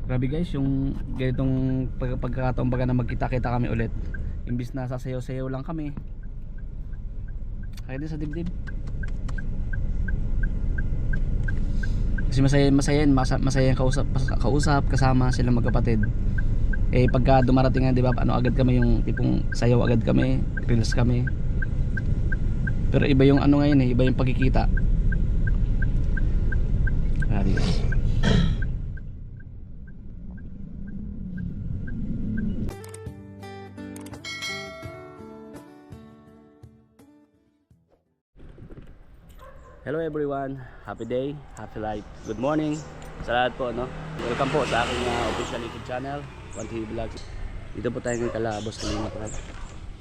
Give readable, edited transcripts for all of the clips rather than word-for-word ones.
Grabe guys, yung ganitong pagkakataon baga na magkita-kita kami ulit. Imbis na sasayaw-sayaw lang kami, kaya din sa dibdib. Kasi masaya yung kausap kasama sila magkapatid. Eh pagka dumarating nga, di ba, ano agad kami, yung tipong sayaw agad kami, reels kami. Pero iba yung ano ngayon iba yung pagkikita. Grabe guys. Hello everyone, happy day, happy life, good morning sa lahat po, no? Welcome po sa aking official YouTube channel, One TV Vlogs. Dito po tayo ng Calabos, Kalinga Prab.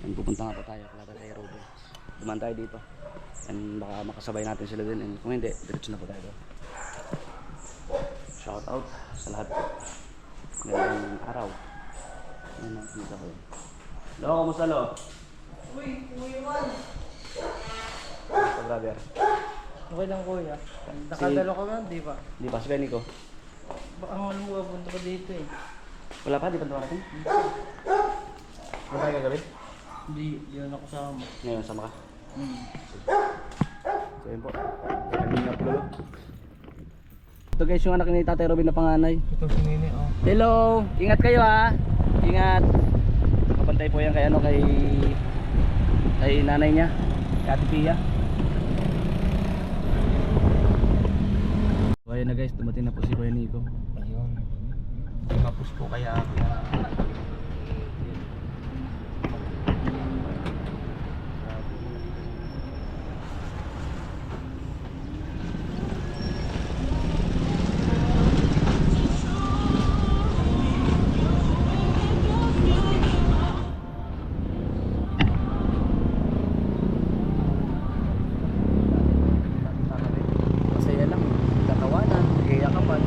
And pupunta nga po tayo kay Robin. Dumaan tayo dito. And baka makasabay natin sila din. And kung hindi, diretso na po tayo. Shout out sa lahat po. Ngayong araw. Ngayon natin dito ko. Lo, kamusta lo? Uy, umuiwan. Kamusta brother? Okay lang kuya. Nakadalo ka man, di ba? Di ba, si Benny ko? Baka ang alam mo, punta ka dito eh. Wala pa, di pa dumarating? Ano tayo gagawin? Di na ako sama. Ngayon, sama ka? So yun po, kanina po. Ito guys yung anak ni Tatay Robin na panganay. Ito si Nini, oh. Hello, ingat kayo ha. Ingat. Kapantay po yan kay ano, kay nanay niya, kay Ate Pia. So ayun na guys, dumating na po si Kuya Nico. Ayun. Kapos po kaya. Masaya lang, tatawanan, kayakapan.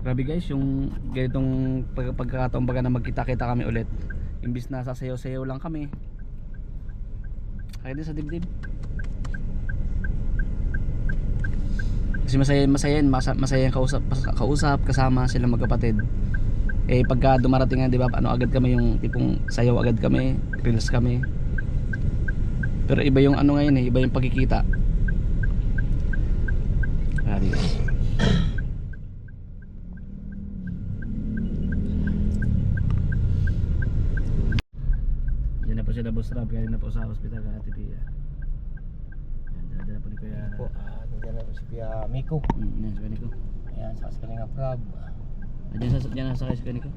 Grabe guys, yung ganitong pagkakataon baga na magkita-kita kami ulit. Imbis na sasayaw-sayaw lang kami, kaya din sa dibdib. Kasi masaya yung kausap kasama sila magkapatid. Eh pagka dumarating nga, di ba, ano agad kami, yung tipong sayaw agad kami, reels kami. Pero iba yung ano ngayon iba yung pagkikita. Grabe guys. Diyan na po siya na bus rap, kaya na po sa hospital kay Ate Pia. Yan, dala po ni Kuya. Po, nandiyan na po si Pia Miko. Yan, si Kuya Nico. Ayan, sa Kalinga Prab. Diyan na sa si Kuya Nico.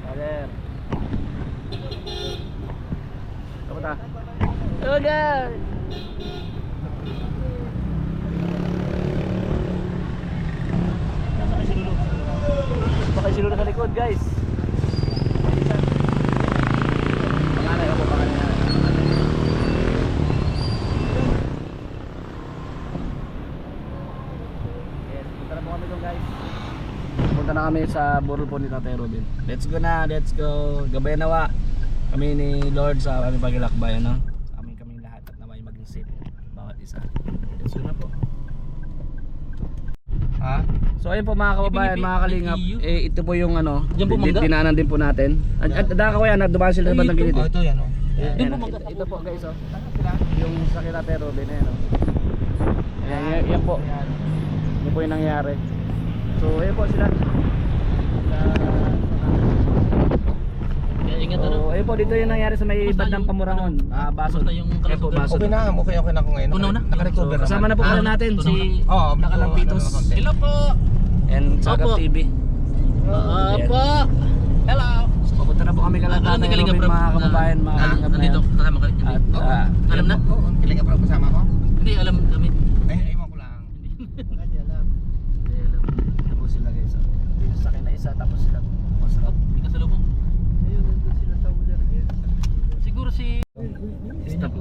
Father. Kamusta? Oh God! Baka si Lolo sa likod guys. Panganay ako, panganay. Yes, punta na po kami doon guys. Punta na kami sa burol po ni Tatay Robin. Let's go na, let's go. Gabay nawa kami ni Lord sa aming paglalakbay, ano? Sa aming kaming lahat at naway maging safe bawat isa. Let's go na po. Ha? So ayun po mga kababayan, mga kalingap, ito po yung ano, Diyan po, mangga? dinaanan din po natin. At daka ko yan, dumaan sila sa bandang gilid. Oh, ito yan oh. Ayan, ito po guys oh. Yung sakit natin Robin, ayan oh. Ayan, yan po. Yan po yung nangyari. So ayun po sila. Kaya ingat ano. So ayun po, dito yung nangyari sa may Basta bandang yung- Pamurangon. Baso. basta yung Ayun po, kalusugan. baso. Okay na, okay na ako ngayon. Tunaw na? Naka-recover So, kasama na po pala natin tunaw si Oo, Nakalampitos. Hello po. and Sagap Opo. TV. Apo. Hello. So papunta na po kami kalata Alam ni Kalingap Robin, Rob mga kababayan, mga kalingap na Nandito, yan. kasama kayo. At Alam na? Oo, kiling ka kasama ko? Hindi, alam kami. Ay, ewan ko lang. Hindi alam. ito po sila guys. Dito sa akin na isa tapos sila Oh, may kasalubong. Ayun, nandun sila sa ulan. Ayun. Siguro si...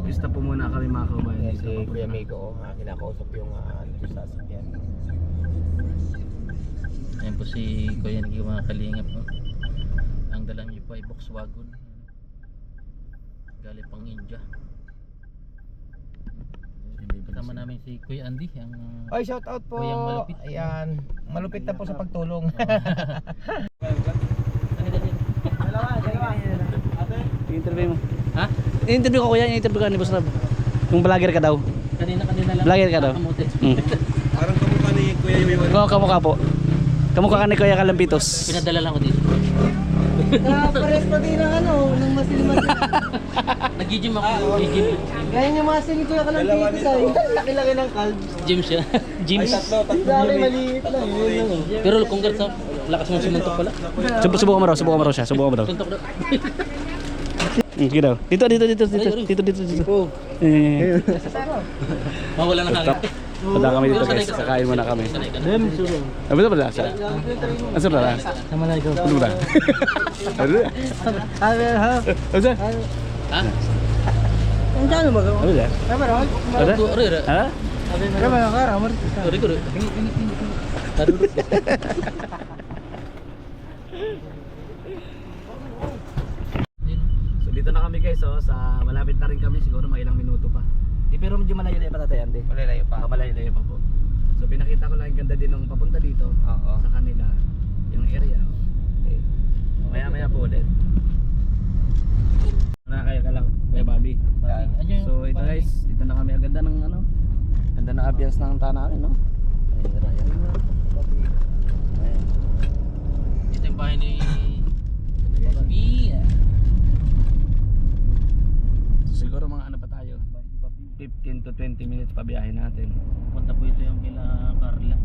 Stop po muna kami mga kababayan. Yan Dito si papunta Kuya na. Miko, kinakausap yung dito sa sasakyan. Ayan po si Kuya Niki, mga kalingap. No? Ang dala niyo po ay Volkswagen. Galing pang India. Kasama namin si Kuya Andy. Ang Oy, shout out po. Kuyang malupit. Ayan, malupit na po sa pagtulong. I-interview mo. Ha? I-interview ko kuya, i-interview ka ni Boss Rob. Kung vlogger ka daw. Kanina lang. Vlogger ka daw. Kamote. Parang kamukha ni Kuya Yuyo. Oo, kamukha po. Kamukha ka ni Kuya Kalampitos. Pinadala lang ko dito. Pares pa din ang ano, ng masil-masil. Nag-gym ako. Nag-gym. Ganyan yung masil ko yung kalampitos ay. Laki-laki ng calves. Gym siya. Gyms. Dali maliit lang. Yun lang oh. Pero congrats sa lakas mo sumuntok pala. Subukan mo raw siya, subukan mo raw. Suntok daw. Sige daw. Dito. Mawala na hangin. Pada kami dito guys, sakain muna kami. Sanay ka na. Dem, sugo. Ano ba lasa? Ano ba lasa? Sama na ikaw. Ano ba? Ano? Ha? Ano? Ha? Ang dyan mo Ano ba? Apa ron? Ano? Uri. Ha? Apa na kara mo? Uri. Tarurut ka. So dito na kami guys, oh, sa malapit na rin kami, siguro mga ilang minuto pa. Pero medyo malayo-layo pa tatayan di. Malalayo pa. Malayo-layo pa po. So pinakita ko lang yung ganda din nung papunta dito Oo. sa kanila, yung area. Okay. Maya-maya po ulit. Kaya ka lang, Kuya Bobby. So ito guys, dito na kami. Ang ganda ng ano, ganda ng ambience ng tanawin, no? Ayan. Dito yung bahay ni Bobby. So, siguro mga ano pa tayo, 15 to 20 minutes pa biyahe natin. Punta po ito yung kila Carla.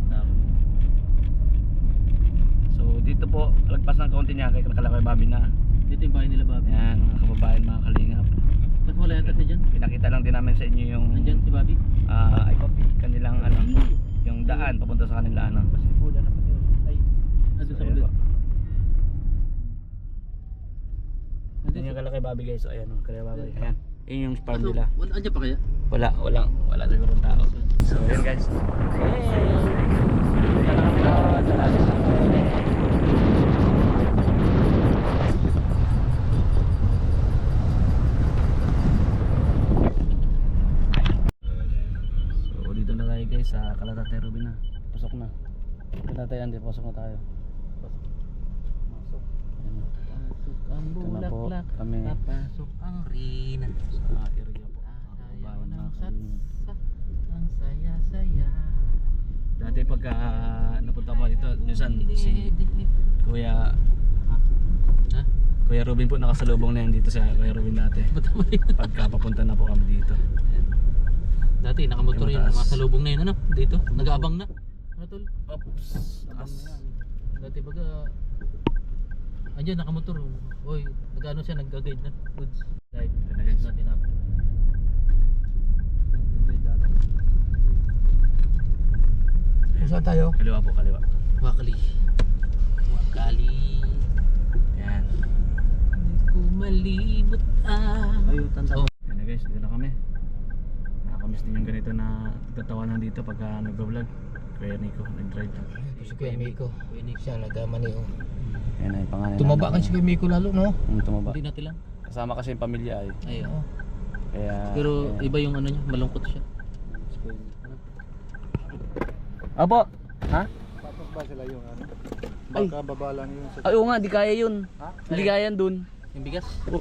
So dito po, lagpas ng kaunti niya kay Kuya Bobby na. Dito yung bahay nila Bobby. Ayan, mga kababayan, mga kalingap. Ba't wala yata siya dyan? Pinakita lang din namin sa inyo yung Nandyan si Bobby? kanilang ano, yung daan papunta sa kanila ano. Basketball na pa yun. Ay. Nandun sa Ayan kabila. po. Yan yung kala kay Bobby guys. So ayan, kay Bobby. Ayan. Yun yung farm nila. Andyan pa kaya? Wala siguro tao. So ayan guys. Punta na kami sa lalim. So dito na tayo guys sa Calatate Robin na. Pasok na. Kalatayan din, pasok na tayo. Pasok. Ayan na. Pasok ang Ito na po bulaklak. kami Papasok ang rina. sa area po. Ayaw Kababayan ng mga kalingap. satsa. Ang saya-saya. Dati pagka napunta ko dito, minsan si Kuya Ha? Kuya Robin po nakasalubong na yan dito sa Kuya Robin dati. Ba't naman yun? Pagka papunta na po kami dito. Dati nakamotor Ay, yun, mataas. masalubong na yun ano, dito, nag-aabang na. Ano tol? Ops. Dati baga, andyan nakamotor, oy, nag-ano siya, nag-guide na goods. Like, natin up. Saan tayo? Kaliwa po, kaliwa. Wakali. Yan. Hindi ko malibot ang... Ayun, tanda. Oh, Yan na guys, dito na kami. Nakakamiss din yung ganito na tatawanan dito pagka nag-vlog. Kuya Nico, nag-drive. Si Kuya Miko. Siya nagkamani oh. Yan ay pangalan. Tumaba kan si Kuya Miko lalo no? Tumaba. hindi natin lang. Kasama kasi yung pamilya ay. Ayun. Kaya Pero iba yung ano niya, malungkot siya. Opo. Ha? Patok ba sila yung ano? Ay. Baka baba lang yun sa... Ay, oo nga, di kaya yun. Ha? Hindi kaya yan dun. Yung bigas. Oh,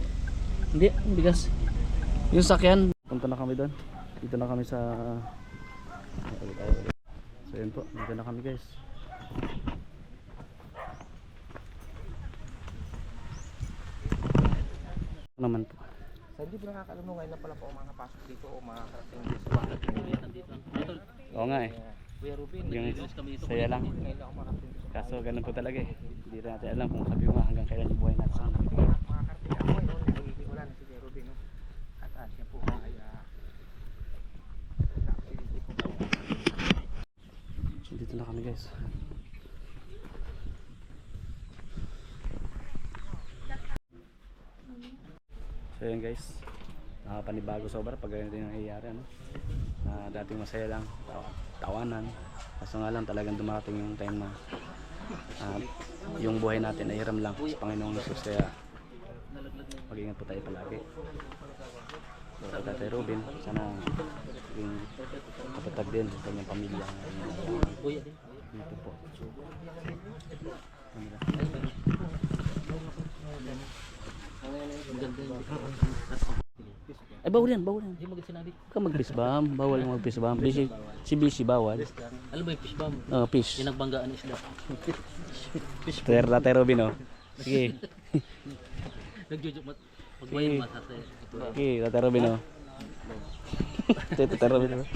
hindi, bigas. Yung sakyan. Punta na kami doon. Dito na kami sa... So yun po, dito na kami guys. Naman po. Sa hindi po nakakalam mo ngayon na pala po makakapasok dito o makakarating dito sa bahay. Nandito. Ito. Oo nga eh. Kuya Ruben, Yung Bigas kami dito. saya lang. ngayon ako makakarating dito sa Kaso ganun po talaga eh. Hindi rin natin alam kung sabi mo hanggang kailan yung buhay natin. makakarating ako ngayon. Nagiging wala na si Kuya Ruben. No? At siya po ay So dito na kami guys. So yun guys, nakapanibago sobra pag ganito yung nangyayari ano? Dating masaya lang, tawanan. Kaso nga lang talagang dumating yung time na yung buhay natin ay hiram lang sa Panginoong Jesus. Kaya mag-ingat po tayo palagi. So Tatay Ruben, sana maging katatag din sa kanyang pamilya. Buya din. Dito po. Maganda yung Ay bawal yan, bawal yan. Hindi mo sinabi. Huwag ka mag-fishbomb, bawal yung mag-fishbomb. Si Bishi bawal. Alam mo yung fish bomb? Fish. Pinagbanggaan isda. Tatay Ruben oh. Sige. Nagjujuk mat. Pagbayan matatay. Okay, Tatay Ruben oh. Tatay Ruben oh.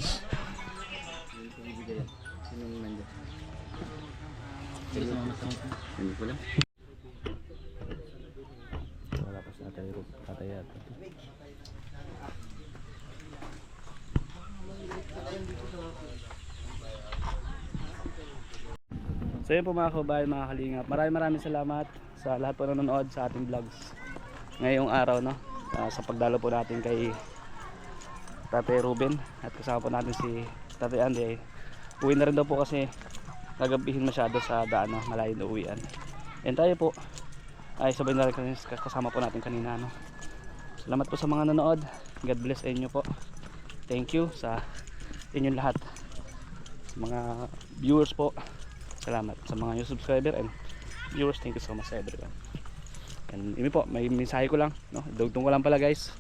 Sige sa mga masama. Hindi ko lang. Wala pa sa Tatay Ruben. Tatay yata. So yun po mga kabayan, mga kalingap. Maraming salamat sa lahat po nanonood sa ating vlogs ngayong araw, no? Sa pagdalo po natin kay Tatay Ruben at kasama po natin si Tatay Andy. Uwi na rin daw po kasi gagabihin masyado sa daan, no? Malayo na uwian. And tayo po ay sabay na rin kasama po natin kanina, no? Salamat po sa mga nanonood. God bless inyo po. Thank you sa inyong lahat. Sa mga viewers po, salamat. Sa mga new subscriber and viewers, thank you so much everyone. And imi po, may mensahe ko lang, no? Dugtong ko lang pala guys.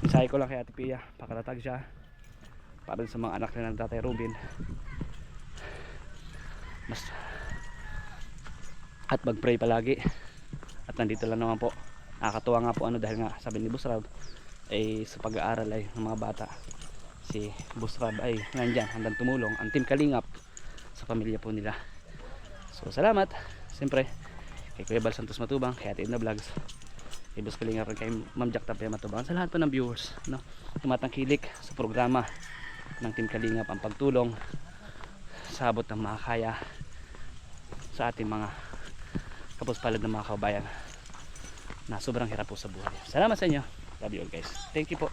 Mensahe ko lang kay Ate Pia, pakatatag siya para sa mga anak nila ng Tatay Ruben. At mag-pray palagi. At nandito lang naman po. Nakakatuwa nga po ano dahil nga sabi ni Boss Rab ay sa pag-aaral ay ng mga bata. Si Boss Rab ay nandyan hanggang tumulong ang Team Kalingap sa pamilya po nila. So salamat siyempre kay Kuya Bal Santos Matubang, kay Ate Edna Vlogs, kay Boss Kalingap, kay Ma'am Jack Tapia Matubang, sa lahat po ng viewers, no? Tumatangkilik sa programa ng Team Kalingap ang pagtulong sa abot ng makakaya sa ating mga kapuspalad ng mga kababayan na sobrang hirap po sa buhay. Salamat sa inyo. Love you all guys. Thank you po.